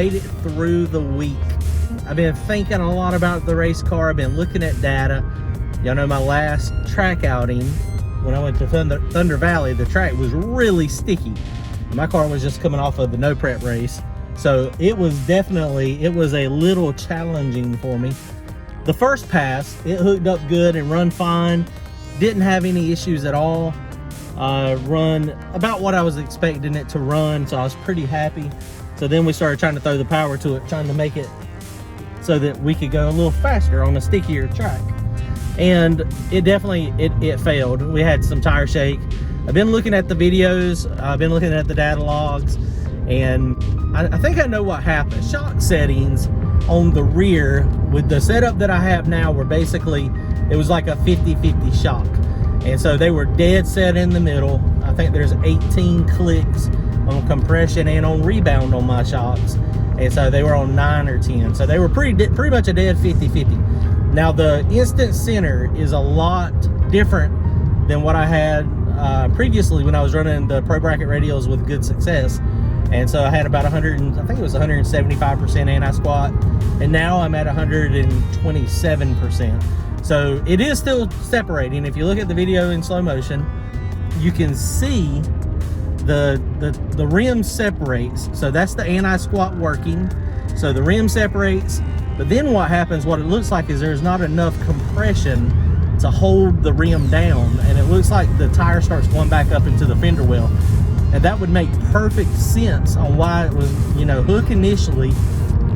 made it through the week. I've been thinking a lot about the race car. I've been looking at data. Y'all know my last track outing, when I went to Thunder Valley, the track was really sticky. My car was just coming off of the no prep race. So it was a little challenging for me. The first pass, it hooked up good and run fine. Didn't have any issues at all. Run about what I was expecting it to run, so I was pretty happy. So then we started trying to throw the power to it, trying to make it so that we could go a little faster on a stickier track. And it definitely, it failed. We had some tire shake. I've been looking at the videos, I've been looking at the data logs, and I think I know what happened. Shock settings on the rear with the setup that I have now were basically, it was like a 50-50 shock. And so they were dead set in the middle. I think there's 18 clicks on compression and on rebound on my shocks. And so they were on 9 or 10. So they were pretty much a dead 50-50. Now the instant center is a lot different than what I had previously when I was running the Pro Bracket radials with good success. And so I had about 175% anti-squat, and now I'm at 127%. So it is still separating. If you look at the video in slow motion, you can see the rim separates. So that's the anti-squat working. So the rim separates, but then what happens, what it looks like is there's not enough compression to hold the rim down, and it looks like the tire starts going back up into the fender well. And that would make perfect sense on why it was, you know, hook initially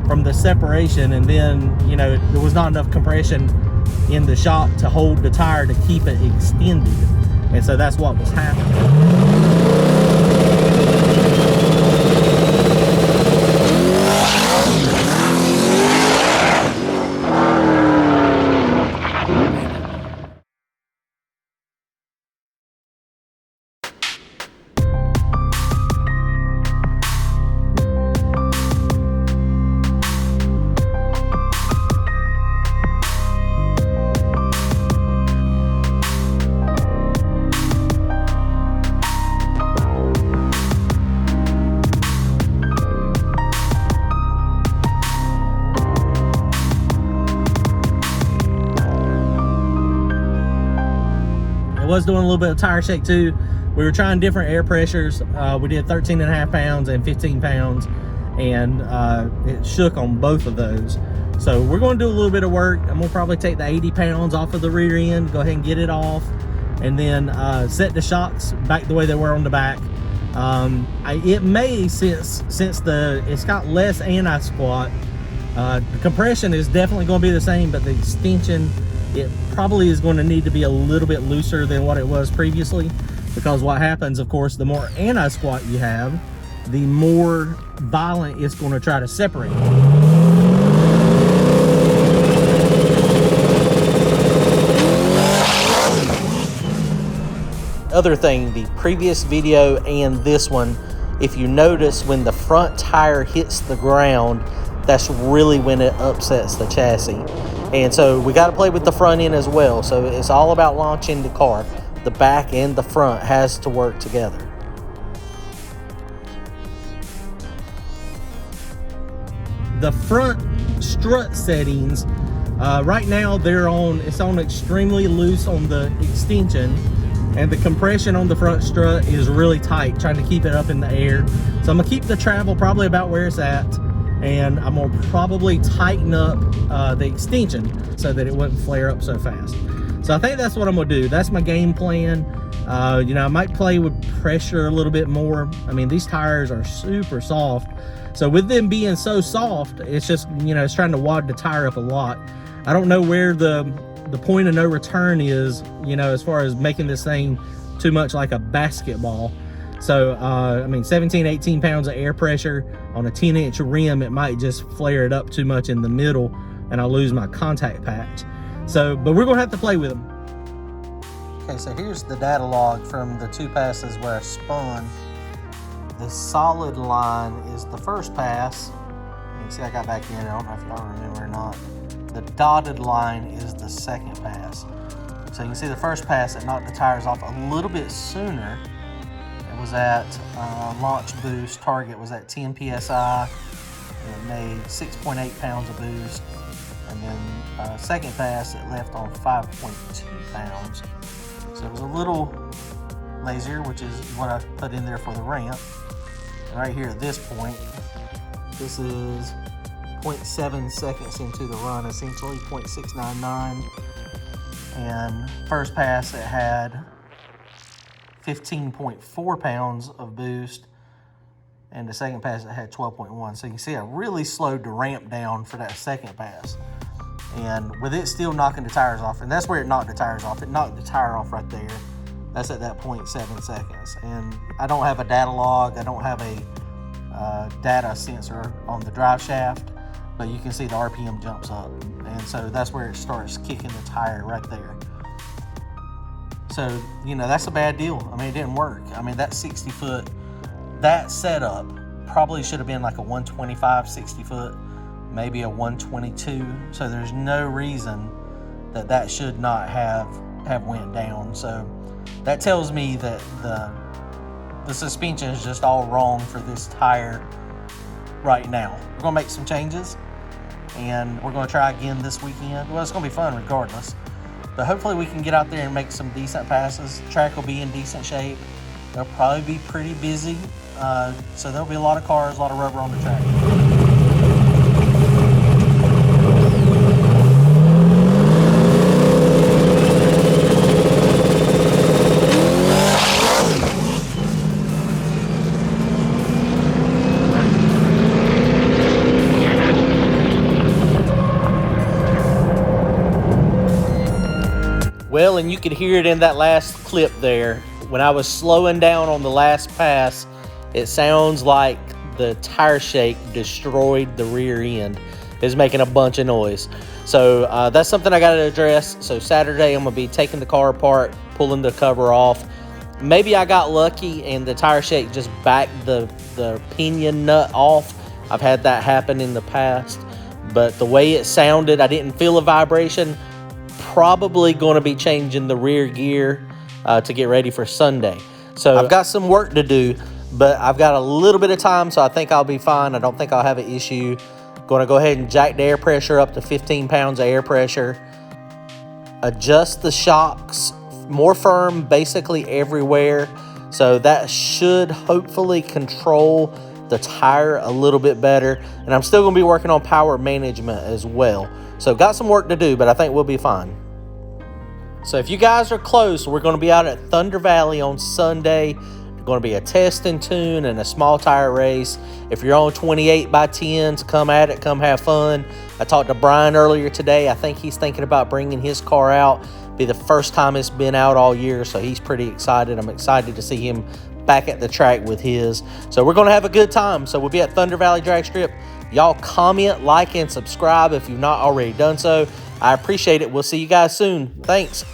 from the separation, and then, you know, there was not enough compression in the shock to hold the tire to keep it extended. And so that's what was happening. Was doing a little bit of tire shake too. We were trying different air pressures. We did 13.5 pounds and 15 pounds, and it shook on both of those. So we're going to do a little bit of work. I'm gonna probably take the 80 pounds off of the rear end, go ahead and get it off, and then set the shocks back the way they were on the back. It may, since it's got less anti-squat, the compression is definitely going to be the same, but the extension, it probably is going to need to be a little bit looser than what it was previously, because what happens, of course, the more anti-squat you have, the more violent it's going to try to separate. Other thing, the previous video and this one, if you notice when the front tire hits the ground, that's really when it upsets the chassis. And so we got to play with the front end as well. So it's all about launching the car. The back and the front has to work together. The front strut settings, right now it's on extremely loose on the extension, and the compression on the front strut is really tight, trying to keep it up in the air. So I'm gonna keep the travel probably about where it's at, and I'm gonna probably tighten up the extension so that it wouldn't flare up so fast. So I think that's what I'm gonna do. That's my game plan. You know, I might play with pressure a little bit more. I mean, these tires are super soft. So with them being so soft, it's just, you know, it's trying to wad the tire up a lot. I don't know where the point of no return is, you know, as far as making this thing too much like a basketball. So, I mean, 17, 18 pounds of air pressure on a 10-inch rim, it might just flare it up too much in the middle and I'll lose my contact patch. So, but we're gonna have to play with them. Okay, so here's the data log from the 2 passes where I spun. The solid line is the first pass. You can see I got back in, I don't know if y'all remember or not. The dotted line is the second pass. So you can see the first pass, it knocked the tires off a little bit sooner. It was at launch boost, target was at 10 PSI. It made 6.8 pounds of boost. And then second pass, it left on 5.2 pounds. So it was a little lazier, which is what I put in there for the ramp. And right here at this point, this is 0.7 seconds into the run, essentially 0.699. And first pass, it had 15.4 pounds of boost. And the second pass, it had 12.1. So you can see I really slowed the ramp down for that second pass. And with it still knocking the tires off, and that's where it knocked the tires off. It knocked the tire off right there. That's at that 0.7 seconds. And I don't have a data log. I don't have a data sensor on the drive shaft, but you can see the RPM jumps up. And so that's where it starts kicking the tire right there. So, you know, that's a bad deal. I mean, it didn't work. I mean, that 60 foot, that setup probably should have been like a 125, 60 foot, maybe a 122. So there's no reason that that should not have went down. So that tells me that the suspension is just all wrong for this tire right now. We're gonna make some changes and we're gonna try again this weekend. Well, it's gonna be fun regardless, but hopefully we can get out there and make some decent passes. The track will be in decent shape. They'll probably be pretty busy. So there'll be a lot of cars, a lot of rubber on the track. Well, and you could hear it in that last clip there. When I was slowing down on the last pass, it sounds like the tire shake destroyed the rear end. It's making a bunch of noise. So that's something I got to address. So Saturday, I'm going to be taking the car apart, pulling the cover off. Maybe I got lucky and the tire shake just backed the pinion nut off. I've had that happen in the past. But the way it sounded, I didn't feel a vibration. Probably going to be changing the rear gear to get ready for Sunday. So I've got some work to do, but I've got a little bit of time, so I think I'll be fine. I don't think I'll have an issue. Going to go ahead and jack the air pressure up to 15 pounds of air pressure. Adjust the shocks more firm basically everywhere. So that should hopefully control the tire a little bit better. And I'm still going to be working on power management as well. So got some work to do, but I think we'll be fine. So if you guys are close, we're going to be out at Thunder Valley on Sunday. It's going to be a test and tune and a small tire race. If you're on 28x10s, come at it, come have fun. I talked to Brian earlier today. I think he's thinking about bringing his car out. Be the first time it's been out all year, so he's pretty excited. I'm excited to see him back at the track with his. So we're going to have a good time. So we'll be at Thunder Valley Drag Strip. Y'all comment, like, and subscribe if you've not already done so. I appreciate it. We'll see you guys soon. Thanks.